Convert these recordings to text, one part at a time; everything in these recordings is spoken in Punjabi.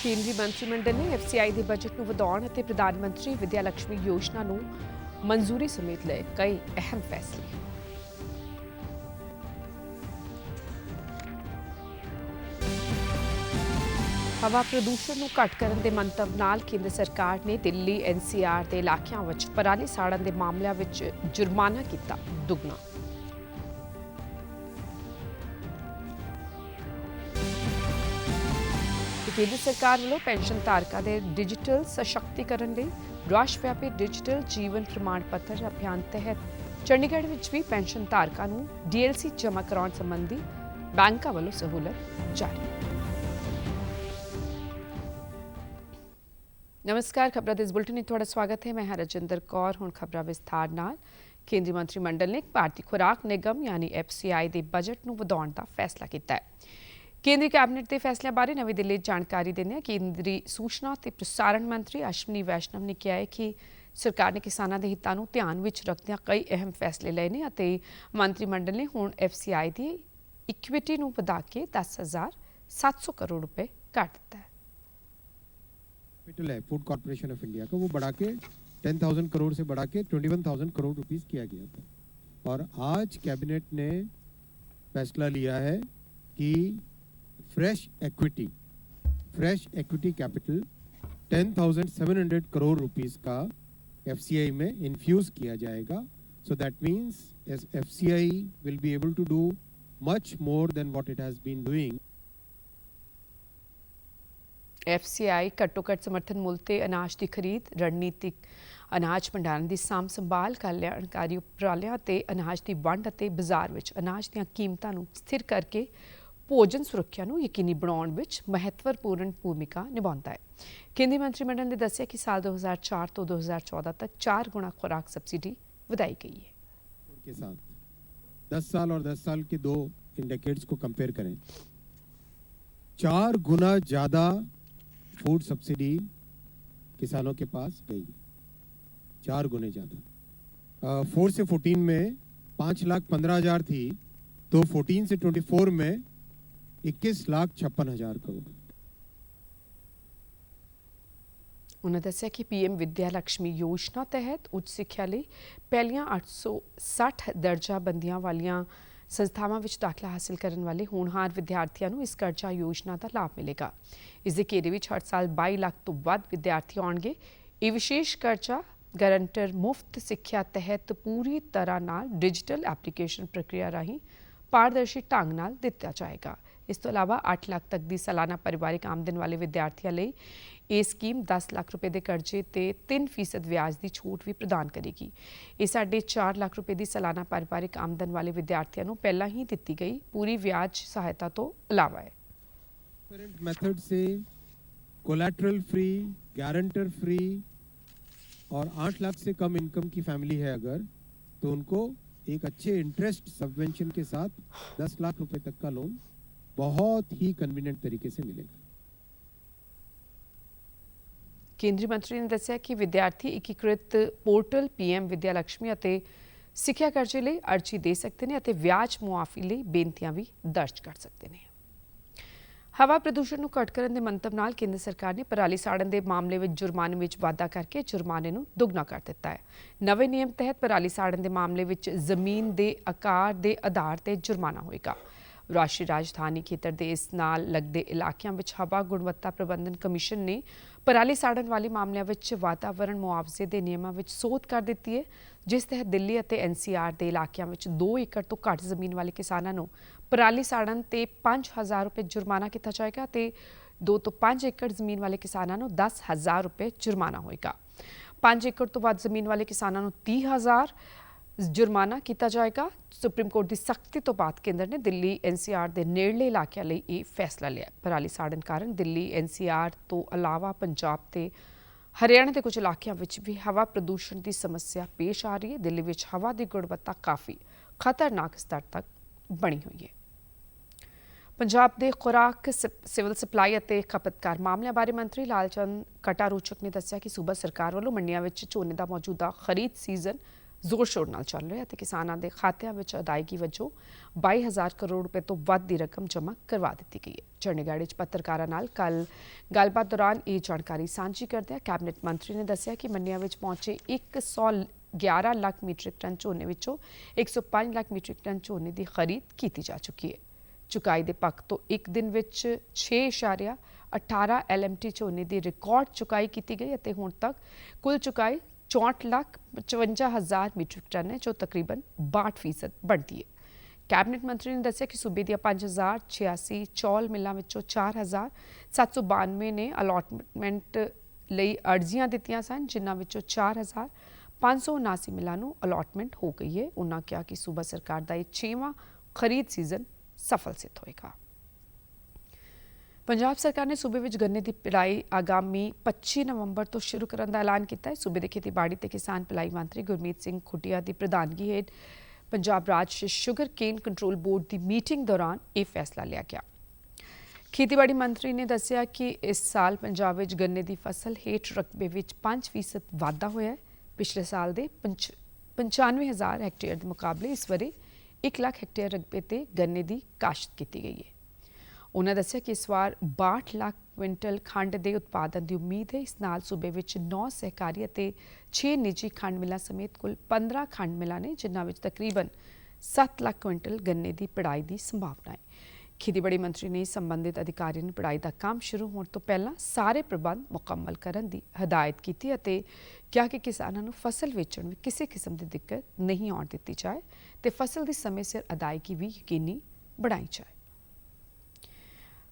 ਕੇਂਦਰੀ ਮੰਤਰੀ ਮੰਡਲ ਨੇ ਐਫਸੀਆਈ ਦੇ ਬਜਟ ਨੂੰ ਵਧਾਉਣ ਅਤੇ ਪ੍ਰਧਾਨ ਮੰਤਰੀ ਵਿਦਿਆ ਲక్ష్ਮੀ ਯੋਜਨਾ ਨੂੰ ਮਨਜ਼ੂਰੀ ਸਮੇਤ ਲਏ ਕਈ ਅਹਿਮ ਫੈਸਲੇ। ਹਵਾ ਪ੍ਰਦੂਸ਼ਣ ਨੂੰ ਘੱਟ ਕਰਨ ਦੇ ਮੰਤਵ ਨਾਲ ਕੇਂਦਰ ਸਰਕਾਰ ਨੇ ਦਿੱਲੀ ਐਨਸੀਆਰ ਦੇ ਇਲਾਕਿਆਂ ਵਿੱਚ ਪਰਾਲੀ ਸਾੜਨ ਦੇ ਮਾਮਲਿਆਂ ਵਿੱਚ ਜੁਰਮਾਨਾ ਕੀਤਾ ਦੁੱਗਣਾ। ਕੇਂਦਰ ਸਰਕਾਰ ਵੱਲੋਂ ਪੈਨਸ਼ਨ ਧਾਰਕਾਂ ਦੇ ਡਿਜੀਟਲ ਸਸ਼ਕਤੀਕਰਨ ਲਈ ਰਾਸ਼ਟਰ ਵਿਆਪੀ ਡਿਜੀਟਲ ਜੀਵਨ ਪ੍ਰਮਾਣ ਪੱਤਰ ਅਭਿਆਨ ਤਹਿਤ ਚੰਡੀਗੜ੍ਹ ਵਿੱਚ ਵੀ ਪੈਨਸ਼ਨ ਧਾਰਕਾਂ ਨੂੰ ਡੀਐਲਸੀ ਜਮ੍ਹਾਂ ਕਰਾਉਣ ਸੰਬੰਧੀ ਬੈਂਕਾਂ ਵੱਲੋਂ ਸਹੂਲਤ ਜਾਰੀ। ਨਮਸਕਾਰ, ਖਬਰਾਂ ਦੇ ਇਸ ਬੁਲਟਨ ਵਿੱਚ ਤੁਹਾਡਾ ਸਵਾਗਤ ਹੈ। ਮੈਂ ਹਾਂ ਰਜਿੰਦਰ ਕੌਰ। ਹੁਣ ਖਬਰਾਂ ਵਿਸਥਾਰ ਨਾਲ। ਕੇਂਦਰੀ ਮੰਤਰੀ ਮੰਡਲ ਨੇ ਭਾਰਤੀ ਖੁਰਾਕ ਨਿਗਮ ਯਾਨੀ ਐਫਸੀਆਈ ਦੇ ਬਜਟ ਨੂੰ ਵਧਾਉਣ ਦਾ ਫੈਸਲਾ ਕੀਤਾ ਹੈ। ਕੇਂਦਰੀ ਕੈਬਨਿਟ ਦੇ ਫੈਸਲਿਆਂ ਬਾਰੇ ਨਵੀਂ ਦਿੱਲੀ ਜਾਣਕਾਰੀ ਦਿੰਦਿਆਂ ਕੇਂਦਰੀ ਸੂਚਨਾ ਤੇ ਪ੍ਰਸਾਰਣ ਮੰਤਰੀ ਅਸ਼ਵਨੀ ਵੈਸ਼ਨਵ ਨੇ ਕਿਹਾ ਹੈ ਕਿ ਸਰਕਾਰ ਨੇ ਕਿਸਾਨਾਂ ਦੇ ਹਿੱਤਾਂ ਨੂੰ ਧਿਆਨ ਵਿੱਚ ਰੱਖਦਿਆਂ ਕਈ ਅਹਿਮ ਫੈਸਲੇ ਲਏ ਨੇ ਅਤੇ ਮੰਤਰੀ ਮੰਡਲ ਨੇ ਹੁਣ ਐਫਸੀਆਈ ਦੀ ਇਕੁਇਟੀ ਨੂੰ ਵਧਾ ਕੇ 10,700 करोड़ रुपए कर ਦਿੱਤਾ है। कैपिटल है फूड कॉर्पोरेशन ऑफ इंडिया का, वो बढ़ा के 10,000 करोड़ से बढ़ा के 21,000 करोड़ रुपीस किया गया था। और आज कैबिनेट ने फैसला लिया है कि fresh equity capital 10,700 crore rupees का एफसीआई में इन्फ्यूज किया जाएगा। So that means FCI will be able to do much more than what it has been doing। FCI ਘੱਟੋ ਘੱਟ ਸਮਰਥਨ ਮੁੱਲ ਤੇ ਅਨਾਜ ਦੀ ਖਰੀਦ, ਰਣਨੀਤਿਕ ਅਨਾਜ ਭੰਡਾਰਨ ਦੀ ਸਾਂਭ ਸੰਭਾਲ, ਕਲਿਆਣਕਾਰੀ ਉਪਰਾਲਿਆਂ ਤੇ ਅਨਾਜ ਦੀ ਵੰਡ ਅਤੇ ਬਾਜ਼ਾਰ ਵਿੱਚ ਅਨਾਜ ਦੀਆਂ ਕੀਮਤਾਂ ਨੂੰ ਸਥਿਰ ਕਰਕੇ ਭੋਜਨ ਸੁਰੱਖਿਆ ਨੂੰ ਯਕੀਨੀ ਬਣਾਉਣ ਵਿੱਚ ਮਹੱਤਵਪੂਰਨ ਭੂਮਿਕਾ ਨਿਭਾਉਂਦਾ ਹੈ। ਕੇਂਦਰੀ ਮੰਤਰੀ ਮੰਡਲ ਨੇ ਦੱਸਿਆ ਕਿ ਸਾਲ 2004 ਤੋਂ 2014 तक 4 गुना खुराक सब्सिडी ਵਧਾਈ गई है। के साथ 10 साल और 10 साल के दो इंडिकेटर्स को कंपेयर करें, 4 गुना ज़्यादा फूड सब्सिडी किसानों के पास गई, 4 गुने ज़्यादा। 4 से 14 में 5,15,000 थी, तो 14 से 24 में 21,56,000 करोड़। उन्होंने दस्सिया कि पीएम विद्या लक्ष्मी योजना तहत उच्च सिक्ख्या लई पहलियां 860 दर्जा बंदियां वालियां संस्थावां विच दाखला हासिल करने वाले होनहार विद्यार्थियों को इस कर्जा योजना का लाभ मिलेगा। इस दे घेरे विच हर साल 22 लाख तो वध विद्यार्थी आउणगे। ये विशेष कर्जा गारंटर मुफ्त सिक्ख्या तहत पूरी तरह नाल डिजिटल एप्लीकेशन प्रक्रिया राही पारदर्शी ढंग नाल दिता जाएगा। इस तो इलावा 8 लाख तक की सालाना परिवारिक आमदन वाले विद्यार्थियों लिए ये स्कीम 10 लाख रुपए के कर्जे ते 3% ब्याज की छूट भी प्रदान करेगी। ये 4.5 लाख रुपए की सालाना परिवारिक आमदन वाले विद्यार्थियों को पहला ही दी गई पूरी ब्याज सहायता तो अलावा है। मेथड से कोलैटरल फ्री, गारंटर फ्री और 8 लाख से कम इनकम की फैमिली है अगर, तो उनको एक अच्छे इंटरेस्ट सबवेंशन के साथ 10 लाख रुपए तक का लोन बहुत ही कन्वीनियंट तरीके से मिलेगा। केंद्रीय मंत्री ने दस्सिया कि विद्यार्थी एकीकृत पोर्टल पीएम विद्या लक्ष्मी ਅਤੇ ਸਿੱਖਿਆ ਕਰਜ਼ੇ ਲਈ ਅਰਜ਼ੀ ਦੇ ਸਕਦੇ ਨੇ ਅਤੇ ਵਿਆਜ ਮੁਆਫੀ ਲਈ ਬੇਨਤੀਆਂ ਵੀ ਦਰਜ ਕਰ ਸਕਦੇ ਨੇ। ਹਵਾ ਪ੍ਰਦੂਸ਼ਣ ਨੂੰ ਘੱਟ ਕਰਨ ਦੇ ਮੰਤਵ ਨਾਲ ਕੇਂਦਰ ਸਰਕਾਰ ਨੇ ਪਰਾਲੀ ਸਾੜਨ ਦੇ ਮਾਮਲੇ ਵਿੱਚ ਜੁਰਮਾਨੇ ਵਿੱਚ ਵਾਧਾ ਕਰਕੇ ਜੁਰਮਾਨੇ ਨੂੰ ਦੁੱਗਣਾ ਕਰ ਦਿੱਤਾ ਹੈ। ਨਵੇਂ ਨਿਯਮ ਤਹਿਤ ਪਰਾਲੀ ਸਾੜਨ ਦੇ ਮਾਮਲੇ ਵਿੱਚ ਜ਼ਮੀਨ ਦੇ ਆਕਾਰ ਦੇ ਆਧਾਰ ਤੇ ਜੁਰਮਾਨਾ ਹੋਏਗਾ। ਰਾਸ਼ਟਰੀ ਰਾਜਧਾਨੀ ਖੇਤਰ ਦੇ ਇਸ ਨਾਲ ਲੱਗਦੇ ਇਲਾਕਿਆਂ ਵਿੱਚ ਹਵਾ ਗੁਣਵੱਤਾ ਪ੍ਰਬੰਧਨ ਕਮਿਸ਼ਨ ਨੇ ਪਰਾਲੀ ਸਾੜਨ ਵਾਲੇ ਮਾਮਲਿਆਂ ਵਿੱਚ ਵਾਤਾਵਰਣ ਮੁਆਵਜ਼ੇ ਦੇ ਨਿਯਮਾਂ ਵਿੱਚ ਸੋਧ ਕਰ ਦਿੱਤੀ ਹੈ, ਜਿਸ ਤਹਿਤ ਦਿੱਲੀ ਅਤੇ ਐਨਸੀਆਰ ਦੇ ਇਲਾਕਿਆਂ ਵਿੱਚ 2 ਏਕੜ ਤੋਂ ਘੱਟ ਜ਼ਮੀਨ ਵਾਲੇ ਕਿਸਾਨਾਂ ਨੂੰ ਪਰਾਲੀ ਸਾੜਨ ਤੇ 5,000 रुपए जुर्माना किया जाएगा ਤੇ 2 ਤੋਂ 5 ਏਕੜ ਜ਼ਮੀਨ ਵਾਲੇ ਕਿਸਾਨਾਂ ਨੂੰ 10,000 रुपए जुर्माना होएगा। 5 ਏਕੜ ਤੋਂ ਵੱਧ ਜ਼ਮੀਨ ਵਾਲੇ ਕਿਸਾਨਾਂ ਨੂੰ 30,000 जुर्माना किया जाएगा। सुप्रीम कोर्ट की सख्ती तो बाद केंद्र ने दिल्ली एनसीआर के नेड़ले इलाकों लिए ये फैसला लिया। पराली साड़न कारण दिल्ली एनसीआर तो अलावा पंजाब ते हरियाणा के कुछ इलाकों में भी हवा प्रदूषण की समस्या पेश आ रही है। दिल्ली में हवा की गुणवत्ता काफ़ी खतरनाक स्तर तक बनी हुई है। पंजाब के खुराक सिविल सप्लाई और खपतकार मामलों बारे मंत्री लालचंद कटारूचक ने दस्सिया कि सूबा सरकार वालों मंडियां विच झोने का मौजूदा खरीद सीजन ਜ਼ੋਰ ਸ਼ੋਰ ਨਾਲ ਚੱਲ ਰਿਹਾ ਤੇ ਕਿਸਾਨਾਂ ਦੇ ਖਾਤਿਆਂ ਵਿੱਚ ਅਦਾਇਗੀ ਵਜੋਂ 22,000 ਕਰੋੜ ਰੁਪਏ ਤੋਂ ਵੱਧ ਦੀ ਰਕਮ ਜਮ੍ਹਾਂ ਕਰਵਾ ਦਿੱਤੀ ਗਈ ਹੈ। ਚੰਡੀਗੜ੍ਹ ਵਿੱਚ ਪੱਤਰਕਾਰਾਂ ਨਾਲ ਕੱਲ ਗੱਲਬਾਤ ਦੌਰਾਨ ਇਹ ਜਾਣਕਾਰੀ ਸਾਂਝੀ ਕਰਦਿਆਂ ਕੈਬਨਿਟ ਮੰਤਰੀ ਨੇ ਦੱਸਿਆ ਕਿ ਮੰਡੀਆਂ ਵਿੱਚ ਪਹੁੰਚੇ 111 ਲੱਖ ਮੀਟ੍ਰਿਕ ਟਨ ਝੋਨੇ ਵਿੱਚੋਂ 105 ਲੱਖ ਮੀਟ੍ਰਿਕ ਟਨ ਝੋਨੇ ਦੀ ਖਰੀਦ ਕੀਤੀ ਜਾ ਚੁੱਕੀ ਹੈ। ਚੁਕਾਈ ਦੇ ਪੱਖ ਤੋਂ ਇੱਕ ਦਿਨ ਵਿੱਚ 6.18 LMT ਝੋਨੇ ਦੀ ਰਿਕਾਰਡ ਚੁਕਾਈ ਕੀਤੀ ਗਈ ਅਤੇ ਹੁਣ ਤੱਕ ਕੁੱਲ ਚੁਕਾਈ 64,55,000 ਮੀਟ੍ਰਿਕ ਟਨ ਹੈ, ਜੋ ਤਕਰੀਬਨ 62% ਬਣਦੀ ਹੈ। ਕੈਬਨਿਟ ਮੰਤਰੀ ਨੇ ਦੱਸਿਆ ਕਿ ਸੂਬੇ ਦੀਆਂ 5,086 ਚੌਲ ਮਿੱਲਾਂ ਵਿੱਚੋਂ 4,792 ਨੇ ਅਲਾਟਮੈਂਟ ਲਈ ਅਰਜ਼ੀਆਂ ਦਿੱਤੀਆਂ ਸਨ, ਜਿਨ੍ਹਾਂ ਵਿੱਚੋਂ 4,579 ਮਿੱਲਾਂ ਨੂੰ ਅਲਾਟਮੈਂਟ ਹੋ ਗਈ ਹੈ। ਉਨ੍ਹਾਂ ਕਿਹਾ ਕਿ ਸੂਬਾ ਸਰਕਾਰ ਦਾ ਇਹ 6ਵਾਂ ਖਰੀਦ ਸੀਜ਼ਨ ਸਫਲ ਸਿੱਧ ਹੋਏਗਾ। ਪੰਜਾਬ ਸਰਕਾਰ ਨੇ ਸੂਬੇ ਵਿੱਚ ਗੰਨੇ ਦੀ ਪਿੜਾਈ ਆਗਾਮੀ 25 ਨਵੰਬਰ ਤੋਂ ਸ਼ੁਰੂ ਕਰਨ ਦਾ ਐਲਾਨ ਕੀਤਾ ਹੈ। ਸੂਬੇ ਦੇ ਖੇਤੀਬਾੜੀ ਤੇ ਕਿਸਾਨ ਭਲਾਈ ਮੰਤਰੀ ਗੁਰਮੀਤ ਸਿੰਘ ਖੁੱਟੀਆ ਦੀ ਪ੍ਰਧਾਨਗੀ ਹੇਠ ਪੰਜਾਬ ਰਾਜ ਸ਼ੂਗਰ ਕੇਨ ਕੰਟਰੋਲ ਬੋਰਡ ਦੀ ਮੀਟਿੰਗ ਦੌਰਾਨ ਇਹ ਫੈਸਲਾ ਲਿਆ ਗਿਆ। ਖੇਤੀਬਾੜੀ ਮੰਤਰੀ ਨੇ ਦੱਸਿਆ ਕਿ ਇਸ ਸਾਲ ਪੰਜਾਬ ਵਿੱਚ ਗੰਨੇ ਦੀ ਫਸਲ ਹੇਠ ਰਕਬੇ ਵਿੱਚ 5% ਵਾਧਾ ਹੋਇਆ ਹੈ। ਪਿਛਲੇ ਸਾਲ ਦੇ 95,000 ਹੈਕਟੇਅਰ ਦੇ ਮੁਕਾਬਲੇ ਇਸ ਵਾਰੀ 1 ਲੱਖ ਹੈਕਟੇਅਰ ਰਕਬੇ ਤੇ ਗੰਨੇ ਦੀ ਕਾਸ਼ਤ ਕੀਤੀ ਗਈ ਹੈ। ਉਨ੍ਹਾਂ ਦੱਸਿਆ ਕਿ ਇਸ ਵਾਰ 62 ਲੱਖ ਕੁਇੰਟਲ ਖੰਡ ਦੇ ਉਤਪਾਦਨ ਦੀ ਉਮੀਦ ਹੈ। ਇਸ ਨਾਲ ਸੂਬੇ ਵਿੱਚ 9 ਸਹਿਕਾਰੀ ਅਤੇ 6 ਨਿੱਜੀ ਖੰਡ ਮਿੱਲਾਂ ਸਮੇਤ ਕੁੱਲ 15 ਖੰਡ ਮਿੱਲਾਂ ਨੇ, ਜਿਨ੍ਹਾਂ ਵਿੱਚ ਤਕਰੀਬਨ 7 ਲੱਖ ਕੁਇੰਟਲ ਗੰਨੇ ਦੀ ਪਿੜਾਈ ਦੀ ਸੰਭਾਵਨਾ ਹੈ। ਖੇਤੀਬਾੜੀ ਮੰਤਰੀ ਨੇ ਸੰਬੰਧਿਤ ਅਧਿਕਾਰੀਆਂ ਨੂੰ ਪਿੜਾਈ ਦਾ ਕੰਮ ਸ਼ੁਰੂ ਹੋਣ ਤੋਂ ਪਹਿਲਾਂ ਸਾਰੇ ਪ੍ਰਬੰਧ ਮੁਕੰਮਲ ਕਰਨ ਦੀ ਹਦਾਇਤ ਕੀਤੀ ਅਤੇ ਕਿਹਾ ਕਿ ਕਿਸਾਨਾਂ ਨੂੰ ਫਸਲ ਵੇਚਣ ਵਿੱਚ ਕਿਸੇ ਕਿਸਮ ਦੀ ਦਿੱਕਤ ਨਹੀਂ ਆਉਣ ਦਿੱਤੀ ਜਾਏ ਤੇ ਫਸਲ ਦੀ ਸਮੇਂ ਸਿਰ ਅਦਾਇਗੀ ਵੀ ਯਕੀਨੀ ਬਣਾਈ ਜਾਏ।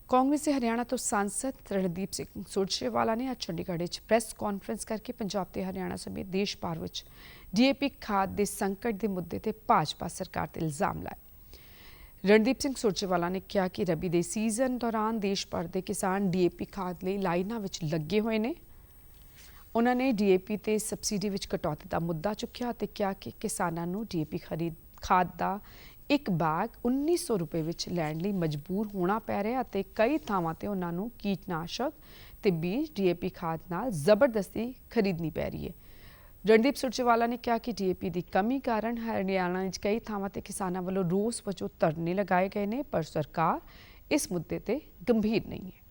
ਕਾਂਗਰਸ ਦੇ ਹਰਿਆਣਾ ਤੋਂ ਸਾਂਸਦ ਰਣਦੀਪ ਸਿੰਘ ਸੁਰਜੇਵਾਲਾ ਨੇ ਅੱਜ ਚੰਡੀਗੜ੍ਹ ਵਿੱਚ ਪ੍ਰੈਸ ਕਾਨਫਰੰਸ ਕਰਕੇ ਪੰਜਾਬ ਤੇ ਹਰਿਆਣਾ ਸਮੇਤ ਦੇਸ਼ ਭਰ ਵਿੱਚ DAP ਖਾਦ ਦੇ ਸੰਕਟ ਦੇ ਮੁੱਦੇ ਤੇ ਭਾਜਪਾ ਸਰਕਾਰ ਤੇ ਇਲਜ਼ਾਮ ਲਾਏ। ਰਣਦੀਪ ਸਿੰਘ ਸੁਰਜੇਵਾਲਾ ਨੇ ਕਿਹਾ ਕਿ ਰਬੀ ਦੇ ਸੀਜ਼ਨ ਦੌਰਾਨ ਦੇਸ਼ ਭਰ ਦੇ ਕਿਸਾਨ DAP ਖਾਦ ਲਈ ਲਾਈਨਾਂ ਵਿੱਚ ਲੱਗੇ ਹੋਏ ਨੇ। ਉਹਨਾਂ ਨੇ DAP ਤੇ ਸਬਸਿਡੀ ਵਿੱਚ ਕਟੌਤੀ ਦਾ ਮੁੱਦਾ ਚੁੱਕਿਆ ਅਤੇ ਕਿਹਾ ਕਿ ਕਿਸਾਨਾਂ ਨੂੰ DAP ਖਾਦ ਦਾ ਇੱਕ ਬੈਗ 1900 ਰੁਪਏ ਵਿੱਚ ਲੈਣ ਲਈ ਮਜਬੂਰ ਹੋਣਾ ਪੈ ਰਿਹਾ ਅਤੇ ਕਈ ਥਾਵਾਂ ਤੇ ਉਹਨਾਂ ਨੂੰ ਕੀਟਨਾਸ਼ਕ ਤੇ ਬੀਜ DAP ਖਾਦ ਨਾਲ ਜ਼ਬਰਦਸਤੀ ਖਰੀਦਣੀ ਪੈ ਰਹੀ ਹੈ। ਰਣਦੀਪ ਸੁਰਜੇਵਾਲਾ ਨੇ ਕਿਹਾ ਕਿ DAP ਦੀ ਕਮੀ ਕਾਰਨ ਹਰਿਆਣਾ ਵਿੱਚ ਕਈ ਥਾਵਾਂ ਤੇ ਕਿਸਾਨਾਂ ਵੱਲੋਂ ਰੋਸ ਵਜੋਂ ਧਰਨੇ ਲਗਾਏ ਗਏ ਨੇ, ਪਰ ਸਰਕਾਰ ਇਸ ਮੁੱਦੇ ਤੇ ਗੰਭੀਰ ਨਹੀਂ ਹੈ।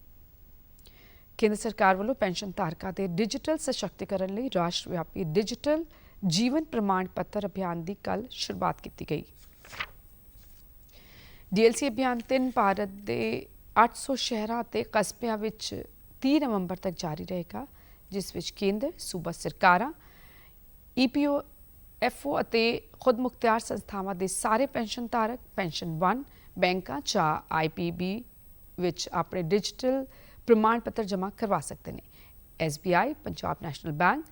ਕੇਂਦਰ ਸਰਕਾਰ ਵੱਲੋਂ ਪੈਨਸ਼ਨ ਧਾਰਕਾਂ ਦੇ ਡਿਜੀਟਲ ਸਸ਼ਕਤੀਕਰਨ ਲਈ ਰਾਸ਼ਟਰ ਵਿਆਪੀ ਡਿਜੀਟਲ ਜੀਵਨ ਪ੍ਰਮਾਣ ਪੱਤਰ ਅਭਿਆਨ ਦੀ ਕੱਲ੍ਹ ਸ਼ੁਰੂਆਤ ਕੀਤੀ ਗਈ। DLC ਅਭਿਆਨ 3 ਭਾਰਤ ਦੇ 800 ਸ਼ਹਿਰਾਂ ਅਤੇ ਕਸਬਿਆਂ ਵਿੱਚ 30 ਨਵੰਬਰ ਤੱਕ ਜਾਰੀ ਰਹੇਗਾ, ਜਿਸ ਵਿੱਚ ਕੇਂਦਰ, ਸੂਬਾ ਸਰਕਾਰਾਂ, EPO, FO ਅਤੇ ਖੁਦ ਮੁਖਤਿਆਰ ਸੰਸਥਾਵਾਂ ਦੇ ਸਾਰੇ ਪੈਨਸ਼ਨ ਧਾਰਕ ਪੈਨਸ਼ਨ 1 ਬੈਂਕਾਂ ਜਾਂ IPB ਵਿੱਚ ਆਪਣੇ ਡਿਜੀਟਲ ਪ੍ਰਮਾਣ ਪੱਤਰ ਜਮ੍ਹਾਂ ਕਰਵਾ ਸਕਦੇ ਨੇ। SBI, Punjab national bank,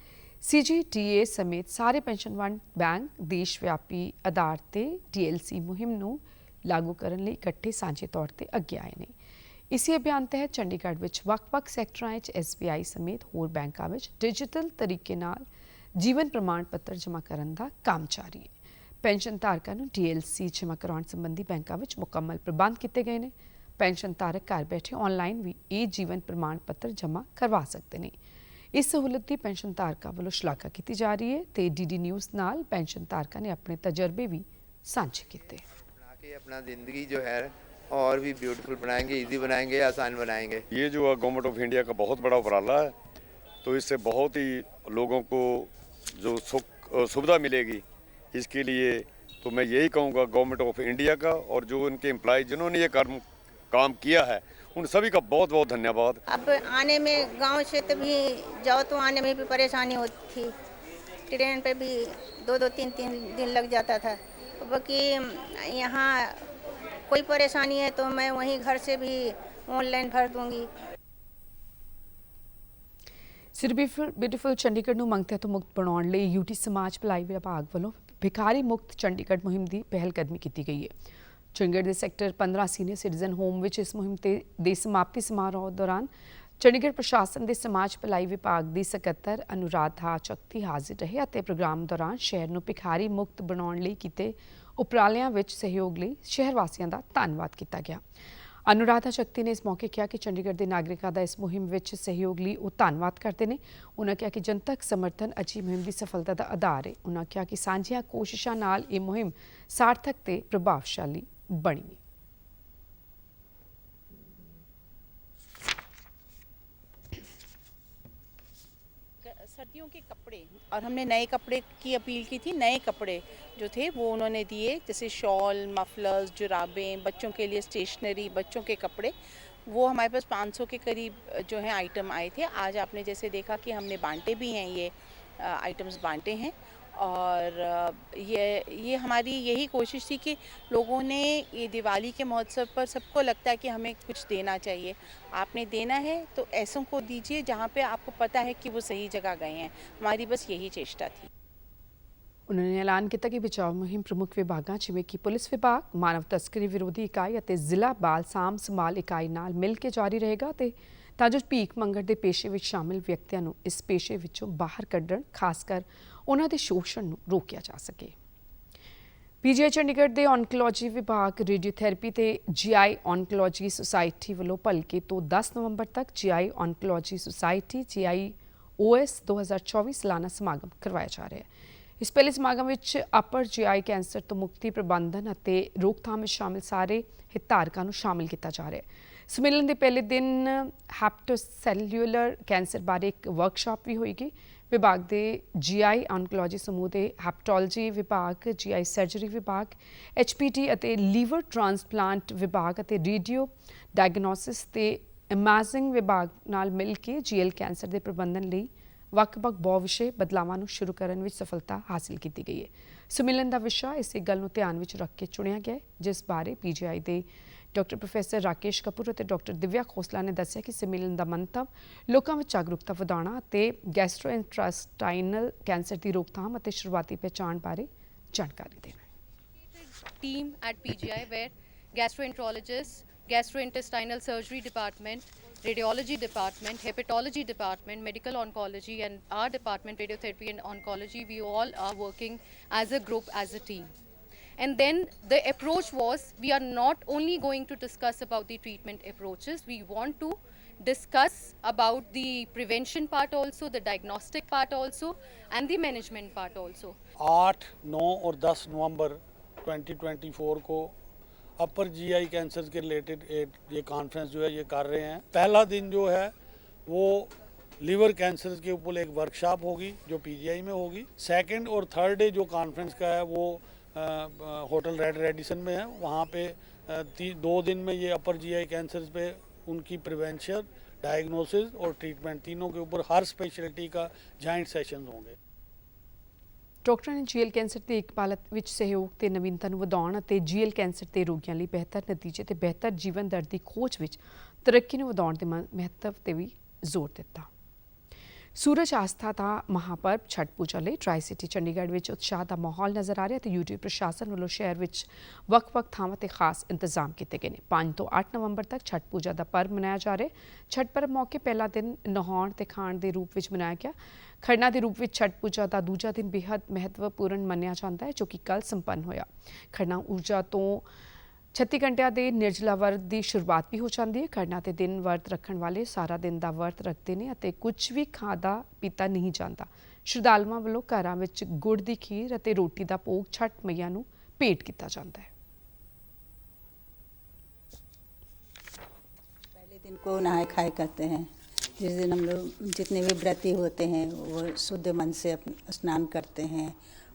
CGTA ਸਮੇਤ ਸਾਰੇ ਪੈਨਸ਼ਨ 1 ਬੈਂਕ ਦੇਸ਼ ਵਿਆਪੀ ਆਧਾਰ ਤੇ DLC ਮੁਹਿੰਮ ਨੂੰ ਲਾਗੂ ਕਰਨ ਲਈ ਇਕੱਠੇ ਸਾਂਝੇ ਤੌਰ ਤੇ ਅੱਗੇ ਆਏ ਨੇ। ਇਸੇ ਅਭਿਆਨ ਤਹਿਤ ਚੰਡੀਗੜ੍ਹ ਵਿੱਚ ਵੱਖ-ਵੱਖ ਸੈਕਟਰਾਂ ਵਿੱਚ SBI ਸਮੇਤ ਹੋਰ ਬੈਂਕਾਂ ਵਿੱਚ ਡਿਜੀਟਲ ਤਰੀਕੇ ਨਾਲ ਜੀਵਨ ਪ੍ਰਮਾਣ ਪੱਤਰ ਜਮ੍ਹਾਂ ਕਰਨ ਦਾ ਕੰਮ ਜਾਰੀ ਹੈ। ਪੈਨਸ਼ਨ ਧਾਰਕਾਂ ਨੂੰ DLC ਜਮ੍ਹਾਂ ਕਰਾਉਣ ਸੰਬੰਧੀ ਬੈਂਕਾਂ ਵਿੱਚ ਮੁਕੰਮਲ ਪ੍ਰਬੰਧ ਕੀਤੇ ਗਏ ਨੇ। ਪੈਨਸ਼ਨ ਧਾਰਕ ਘਰ ਬੈਠੇ ਆਨਲਾਈਨ ਵੀ ਇਹ ਜੀਵਨ ਪ੍ਰਮਾਣ ਪੱਤਰ ਜਮ੍ਹਾਂ ਕਰਵਾ ਸਕਦੇ ਨੇ। ਇਸ ਸਹੂਲਤ ਦੀ ਪੈਨਸ਼ਨ ਧਾਰਕਾਂ ਵੱਲੋਂ ਸ਼ਲਾਘਾ ਕੀਤੀ ਜਾ ਰਹੀ ਹੈ ਤੇ DD ਨਿਊਜ਼ ਨਾਲ ਪੈਨਸ਼ਨ ਧਾਰਕਾਂ ਨੇ ਆਪਣੇ ਤਜਰਬੇ ਵੀ ਸਾਂਝੇ ਕੀਤੇ। अपना ज़िंदगी जो है और भी ब्यूटीफुल बनाएंगे, इजी बनाएंगे, आसान बनाएंगे। ये जो गवर्नमेंट ऑफ इंडिया का बहुत बड़ा उपराला है, तो इससे बहुत ही लोगों को जो सुविधा मिलेगी, इसके लिए तो मैं यही कहूँगा गवर्नमेंट ऑफ इंडिया का और जो उनके एम्प्लॉय जिन्होंने ये काम किया है उन सभी का बहुत बहुत धन्यवाद। अब आने में गांव क्षेत्र भी जाओ तो आने में भी परेशानी होती थी, ट्रेन पे भी 2-2 3-3 दिन लग जाता था। बाकी यहाँ कोई परेशानी है तो मैं वहीं घर से भी ऑनलाइन भर दूंगी। ਸਿਟੀ ਬਿਊਟੀਫੁਲ ਚੰਡੀਗੜ੍ਹ ਨੂੰ ਮੰਗਤਿਆਂ ਤੋਂ ਮੁਕਤ ਬਣਾਉਣ ਲਈ UT ਸਮਾਜ ਭਲਾਈ ਵਿਭਾਗ ਵੱਲੋਂ ਭਿਖਾਰੀ ਮੁਕਤ ਚੰਡੀਗੜ੍ਹ ਮੁਹਿੰਮ ਦੀ ਪਹਿਲਕਦਮੀ ਕੀਤੀ ਗਈ ਹੈ। ਚੰਡੀਗੜ੍ਹ ਦੇ ਸੈਕਟਰ 15 ਸੀਨੀਅਰ ਸਿਟੀਜ਼ਨ ਹੋਮ ਵਿੱਚ ਇਸ ਮੁਹਿੰਮ ਦੇ ਸਮਾਪਤੀ ਸਮਾਰੋਹ ਦੌਰਾਨ ਚੰਡੀਗੜ੍ਹ ਪ੍ਰਸ਼ਾਸਨ ਦੇ ਸਮਾਜ ਭਲਾਈ ਵਿਭਾਗ ਦੀ ਸਕੱਤਰ ਅਨੁਰਾਧਾ ਚੱਕਤੀ ਹਾਜ਼ਰ ਰਹੇ ਅਤੇ ਪ੍ਰੋਗਰਾਮ ਦੌਰਾਨ ਸ਼ਹਿਰ ਨੂੰ ਭਿਖਾਰੀ ਮੁਕਤ ਬਣਾਉਣ ਲਈ ਕੀਤੇ ਉਪਰਾਲਿਆਂ ਵਿੱਚ ਸਹਿਯੋਗ ਲਈ ਸ਼ਹਿਰ ਵਾਸੀਆਂ ਦਾ ਧੰਨਵਾਦ ਕੀਤਾ ਗਿਆ। ਅਨੁਰਾਧਾ ਸ਼ਕਤੀ ਨੇ ਇਸ ਮੌਕੇ ਕਿਹਾ ਕਿ ਚੰਡੀਗੜ੍ਹ ਦੇ ਨਾਗਰਿਕਾਂ ਦਾ ਇਸ ਮੁਹਿੰਮ ਵਿੱਚ ਸਹਿਯੋਗ ਲਈ ਉਹ ਧੰਨਵਾਦ ਕਰਦੇ ਨੇ। ਉਨ੍ਹਾਂ ਕਿਹਾ ਕਿ ਜਨਤਕ ਸਮਰਥਨ ਅਜਿਹੀ ਮੁਹਿੰਮ ਦੀ ਸਫਲਤਾ ਦਾ ਆਧਾਰ ਹੈ। ਉਨ੍ਹਾਂ ਕਿਹਾ ਕਿ ਸਾਂਝੀਆਂ ਕੋਸ਼ਿਸ਼ਾਂ ਨਾਲ ਇਹ ਮੁਹਿੰਮ ਸਾਰਥਕ ਤੇ ਪ੍ਰਭਾਵਸ਼ਾਲੀ ਬਣੀ ਹੈ। सर्दियों के कपड़े और हमने नए कपड़े की अपील की थी। नए कपड़े जो थे वो उन्होंने दिए, जैसे शॉल, मफलर्स, जुराबें, बच्चों के लिए स्टेशनरी, बच्चों के कपड़े, वो हमारे पास 500 के करीब जो है आइटम आए थे। आज आपने जैसे देखा कि हमने बांटे भी हैं, ये आइटम्स बांटे हैं। और ये हमारी यही कोशिश थी कि लोगों ने ये दिवाली के महोत्सव पर सबको लगता है कि हमें कुछ देना चाहिए। आपने देना है तो ऐसों को दीजिए जहाँ पे आपको पता है कि वो सही जगह गए हैं। हमारी बस यही चेष्टा थी। उन्होंने ऐलान किया कि बचाव मुहिम प्रमुख विभागां जिवें कि पुलिस विभाग, मानव तस्करी विरोधी इकाई ਅਤੇ ਜ਼ਿਲ੍ਹਾ ਬਾਲ ਸਾਂਭ ਸੰਭਾਲ ਇਕਾਈ ਨਾਲ ਮਿਲ ਕੇ ਜਾਰੀ ਰਹੇਗਾ ਤੇ ਤਾਂ ਜੋ ਭੀਖ ਮੰਗਣ ਦੇ ਪੇਸ਼ੇ ਵਿੱਚ ਸ਼ਾਮਿਲ ਵਿਅਕਤੀਆਂ ਨੂੰ ਇਸ ਪੇਸ਼ੇ ਵਿੱਚੋਂ ਬਾਹਰ ਕੱਢਣ, ਖਾਸ ਕਰ ਉਹਨਾਂ ਦੇ ਸ਼ੋਸ਼ਣ ਨੂੰ ਰੋਕਿਆ ਜਾ ਸਕੇ। ਪੀਜੀਆਈ ਚੰਡੀਗੜ੍ਹ ਦੇ ਔਨਕੋਲੋਜੀ ਵਿਭਾਗ, ਰੇਡੀਓਥੈਰੇਪੀ ਤੇ ਜੀਆਈ ਔਨਕੋਲੋਜੀ ਸੁਸਾਇਟੀ ਵੱਲੋਂ ਭਲਕੇ ਤੋਂ 10 ਨਵੰਬਰ ਤੱਕ ਜੀਆਈ ਔਨਕੋਲੋਜੀ ਸੁਸਾਇਟੀ GIOS 2024 ਸਾਲਾਨਾ ਸਮਾਗਮ ਕਰਵਾਇਆ ਜਾ ਰਿਹਾ ਹੈ। ਇਸ ਪਹਿਲੇ ਸਮਾਗਮ ਵਿੱਚ ਅਪਰ ਜੀਆਈ ਕੈਂਸਰ ਤੋਂ ਮੁਕਤੀ ਪ੍ਰਬੰਧਨ ਅਤੇ ਰੋਕਥਾਮ ਵਿੱਚ ਸ਼ਾਮਿਲ ਸਾਰੇ ਹਿਤਧਾਰਕਾਂ ਨੂੰ ਸ਼ਾਮਿਲ ਕੀਤਾ ਜਾ ਰਿਹਾ ਹੈ। ਸੰਮੇਲਨ ਦੇ ਪਹਿਲੇ ਦਿਨ ਹੈਪਟੋਸੈਲੂਲਰ ਕੈਂਸਰ ਬਾਰੇ ਇੱਕ ਵਰਕਸ਼ਾਪ ਵੀ ਹੋਏਗੀ। ਵਿਭਾਗ ਦੇ ਜੀਆਈ ਔਨਕੋਲੋਜੀ ਸਮੂਹ ਦੇ ਹੈਪਟੋਲੋਜੀ ਵਿਭਾਗ, ਜੀਆਈ ਸਰਜਰੀ ਵਿਭਾਗ, HPT ਅਤੇ ਲੀਵਰ ਟ੍ਰਾਂਸਪਲਾਂਟ ਵਿਭਾਗ ਅਤੇ ਰੇਡੀਓ ਡਾਇਗਨੋਸਿਸ ਤੇ ਇਮੇਜਿੰਗ ਵਿਭਾਗ ਨਾਲ ਮਿਲ ਕੇ ਜੀਐਲ ਕੈਂਸਰ ਦੇ ਪ੍ਰਬੰਧਨ ਲਈ ਵੱਖ-ਵੱਖ ਬਹੁ-ਵਿਸ਼ੇ ਬਦਲਾਵਾਂ ਨੂੰ ਸ਼ੁਰੂ ਕਰਨ ਵਿੱਚ ਸਫਲਤਾ ਹਾਸਿਲ ਕੀਤੀ ਗਈ ਹੈ। ਸੰਮੇਲਨ ਦਾ ਵਿਸ਼ਾ ਇਸੇ ਗੱਲ ਨੂੰ ਧਿਆਨ ਵਿੱਚ ਰੱਖ ਕੇ ਚੁਣਿਆ ਗਿਆ ਹੈ, ਜਿਸ ਬਾਰੇ ਪੀਜੀਆਈ ਦੇ ਡਾਕਟਰ ਪ੍ਰੋਫੈਸਰ ਰਾਕੇਸ਼ ਕਪੂਰ ਅਤੇ ਡਾਕਟਰ ਦਿਵਿਆ ਖੋਸਲਾ ਨੇ ਦੱਸਿਆ ਕਿ ਸੰਮੇਲਨ ਦਾ ਮੰਤਵ ਲੋਕਾਂ ਵਿੱਚ ਜਾਗਰੂਕਤਾ ਵਧਾਉਣਾ ਅਤੇ ਗੈਸਟ੍ਰੋਇੰਟੇਸਟਾਈਨਲ ਕੈਂਸਰ ਦੀ ਰੋਕਥਾਮ ਅਤੇ ਸ਼ੁਰੂਆਤੀ ਪਹਿਚਾਣ ਬਾਰੇ ਜਾਣਕਾਰੀ ਦੇਣਾ ਹੈ। Team at PGI where gastroenterologists, gastrointestinal surgery department, radiology department, hepatology department, medical oncology and our department, radiotherapy and oncology, we all are working as a group, as a team. And then the approach was, we are not only going to discuss about the treatment approaches, we want to discuss about the prevention part also, the diagnostic part also, and the management part also. 8, 9 और 10 नवंबर 2024 को अपर जीआई कैंसर के रिलेटेड ये कॉन्फ्रेंस जो है ये कर रहे हैं। पहला दिन जो है वो लीवर कैंसर के ऊपर एक वर्कशॉप होगी जो पीजीआई में होगी। सेकंड और थर्ड डे जो कॉन्फ्रेंस का है वो होटल रेडिसन में है। वहाँ पे 2 दिन में ये अपर जीआई कैंसर पे उनकी प्रिवेंशन, डायग्नोसिस और ट्रीटमेंट तीनों के ऊपर हर स्पेशलिटी का जॉइंट सेशन होंगे। ਡਾਕਟਰਾਂ ਨੇ ਜੀਐਲ ਕੈਂਸਰ ਦੀ ਇਕਬਾਲਤ ਵਿੱਚ ਸਹਿਯੋਗ ਤੇ ਨਵੀਨਤਾ ਨੂੰ ਵਧਾਉਣ ਅਤੇ ਜੀਐਲ ਕੈਂਸਰ ਦੇ ਰੋਗੀਆਂ ਲਈ ਬਿਹਤਰ ਨਤੀਜੇ ਤੇ ਬਿਹਤਰ ਜੀਵਨ ਦਰ ਦੀ ਖੋਜ ਵਿੱਚ ਤਰੱਕੀ ਨੂੰ ਵਧਾਉਣ ਦੇ ਮਹੱਤਵ ਤੇ ਵੀ ਜ਼ੋਰ ਦਿੱਤਾ। ਸੂਰਜ ਆਸਥਾ ਦਾ ਮਹਾਪਰਵ ਛਠ ਪੂਜਾ ਲਈ ਟਰਾਈ ਸਿਟੀ ਚੰਡੀਗੜ੍ਹ ਵਿੱਚ ਉਤਸ਼ਾਹ ਦਾ ਮਾਹੌਲ ਨਜ਼ਰ ਆ ਰਿਹਾ ਤੇ ਯੂਟੀ ਪ੍ਰਸ਼ਾਸਨ ਵੱਲੋਂ ਸ਼ਹਿਰ ਵਿੱਚ ਵੱਖ-ਵੱਖ ਥਾਵਾਂ ਤੇ ਖਾਸ ਇੰਤਜ਼ਾਮ ਕੀਤੇ ਗਏ ਨੇ। 5 ਤੋਂ 8 ਨਵੰਬਰ ਤੱਕ ਛਠ ਪੂਜਾ ਦਾ ਪਰਵ ਮਨਾਇਆ ਜਾ ਰਿਹਾ ਹੈ। ਛਠ ਪਰਵ ਮੌਕੇ ਪਹਿਲਾ ਦਿਨ ਨਹਾਉਣ ਤੇ ਖਾਣ ਦੇ ਰੂਪ ਵਿੱਚ ਮਨਾਇਆ ਗਿਆ। ਖਰਨਾ ਦੇ ਰੂਪ ਵਿੱਚ ਛਠ ਪੂਜਾ ਦਾ ਦੂਜਾ ਦਿਨ ਬੇहद ਮਹੱਤਵਪੂਰਨ ਮੰਨਿਆ ਜਾਂਦਾ ਹੈ, ਜੋ ਕਿ ਕੱਲ ਸੰਪੰਨ ਹੋਇਆ। ਖਰਨਾ ਊਰਜਾ ਤੋਂ 36 ਘੰਟਿਆਂ ਦੇ ਨਿਰਜਲਾ ਵਰਤ ਦੀ ਸ਼ੁਰੂਆਤ ਵੀ ਹੋ ਜਾਂਦੀ ਹੈ। ਖਰਨਾ ਦੇ ਦਿਨ ਵਰਤ ਰੱਖਣ ਵਾਲੇ ਸਾਰਾ ਦਿਨ ਦਾ ਵਰਤ ਰੱਖਦੇ ਨੇ ਅਤੇ ਕੁਝ ਵੀ ਖਾਦਾ ਪੀਤਾ ਨਹੀਂ ਜਾਂਦਾ। ਸ਼ਰਧਾਲੂਆਂ ਵੱਲੋਂ ਘਰਾਂ ਵਿੱਚ ਗੁੜ ਦੀ ਖੀਰ ਅਤੇ ਰੋਟੀ ਦਾ ਭੋਗ ਛਠ ਮਈਆ ਨੂੰ ਭੇਟ ਕੀਤਾ ਜਾਂਦਾ ਹੈ। पहले दिन को नहाए खाए करते हैं, जिस दिन हम लोग जितने भी व्रती होते हैं वो शुद्ध मन से स्नान करते हैं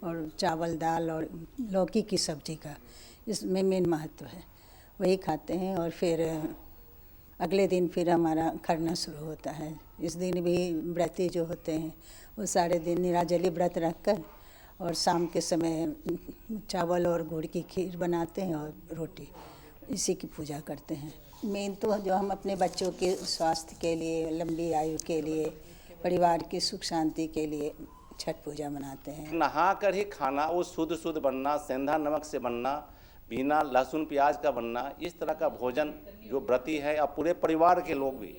और चावल दाल और लौकी की सब्जी का इसमें मेन महत्व है, वही खाते हैं। और फिर अगले दिन फिर हमारा खरना शुरू होता है। इस दिन भी व्रती जो होते हैं वो सारे दिन निराजली व्रत रखकर और शाम के समय चावल और गुड़ की खीर बनाते हैं और रोटी, इसी की पूजा करते हैं। मेन तो जो हम अपने बच्चों के स्वास्थ्य के लिए, लंबी आयु के लिए, परिवार की सुख शांति के लिए छठ पूजा मनाते हैं। नहा कर ही खाना, वो शुद्ध बनना, सेंधा नमक से बनना, बिना लहसुन प्याज का बनना, इस तरह का भोजन जो व्रती है, और पूरे परिवार के लोग भी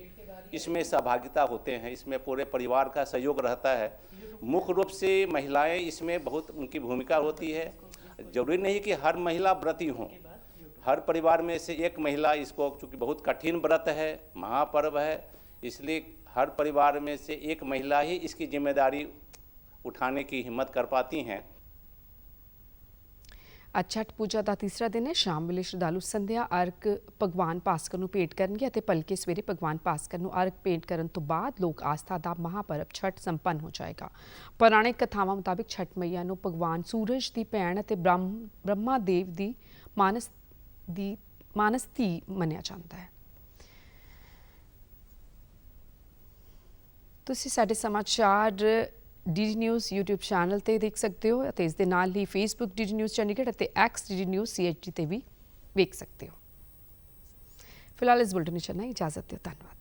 इसमें सहभागिता होते हैं। इसमें पूरे परिवार का सहयोग रहता है। मुख्य रूप से महिलाएं इसमें बहुत उनकी भूमिका होती है। जरूरी नहीं कि हर महिला व्रती हों, हर परिवार में से एक महिला इसको, चूँकि बहुत कठिन व्रत है, महापर्व है, इसलिए हर परिवार में से एक महिला ही इसकी जिम्मेदारी उठाने की हिम्मत कर पाती हैं। ਅੱਜ ਛਠ ਪੂਜਾ ਦਾ ਤੀਸਰਾ ਦਿਨ ਹੈ। ਸ਼ਾਮ ਵੇਲੇ ਸ਼ਰਧਾਲੂ ਸੰਧਿਆ ਅਰਕ ਭਗਵਾਨ ਭਾਸਕਰ ਨੂੰ ਭੇਟ ਕਰਨਗੇ ਅਤੇ ਭਲਕੇ ਸਵੇਰੇ ਭਗਵਾਨ ਭਾਸਕਰ ਨੂੰ ਅਰਕ ਭੇਟ ਕਰਨ ਤੋਂ ਬਾਅਦ ਲੋਕ ਆਸਥਾ ਦਾ ਮਹਾਪਰਵ ਛਠ ਸੰਪੰਨ ਹੋ ਜਾਏਗਾ। ਪੁਰਾਣਿਕ ਕਥਾਵਾਂ ਮੁਤਾਬਿਕ ਛਠ ਮਈਆ ਨੂੰ ਭਗਵਾਨ ਸੂਰਜ ਦੀ ਭੈਣ ਅਤੇ ਬ੍ਰਹਮਾ ਦੇਵ ਦੀ ਮਾਨਸ ਧੀ ਮੰਨਿਆ ਜਾਂਦਾ ਹੈ। ਤੁਸੀਂ ਸਾਡੇ ਸਮਾਚਾਰ ਡੀਡੀ ਨਿਊਜ਼ YouTube ਚੈਨਲ ਤੇ ਦੇਖ ਸਕਦੇ ਹੋ ਅਤੇ ਇਸ ਦੇ ਨਾਲ ਹੀ Facebook ਡੀਡੀ ਨਿਊਜ਼ ਚੰਡੀਗੜ੍ਹ ਅਤੇ X ਡੀਡੀ ਨਿਊਜ਼ CHD ਤੇ ਵੀ ਵੇਖ ਸਕਦੇ ਹੋ। ਫਿਲਹਾਲ ਇਸ ਬੁਲਟਨ ਵਿੱਚ ਇਜਾਜ਼ਤ ਦਿਓ। ਧੰਨਵਾਦ।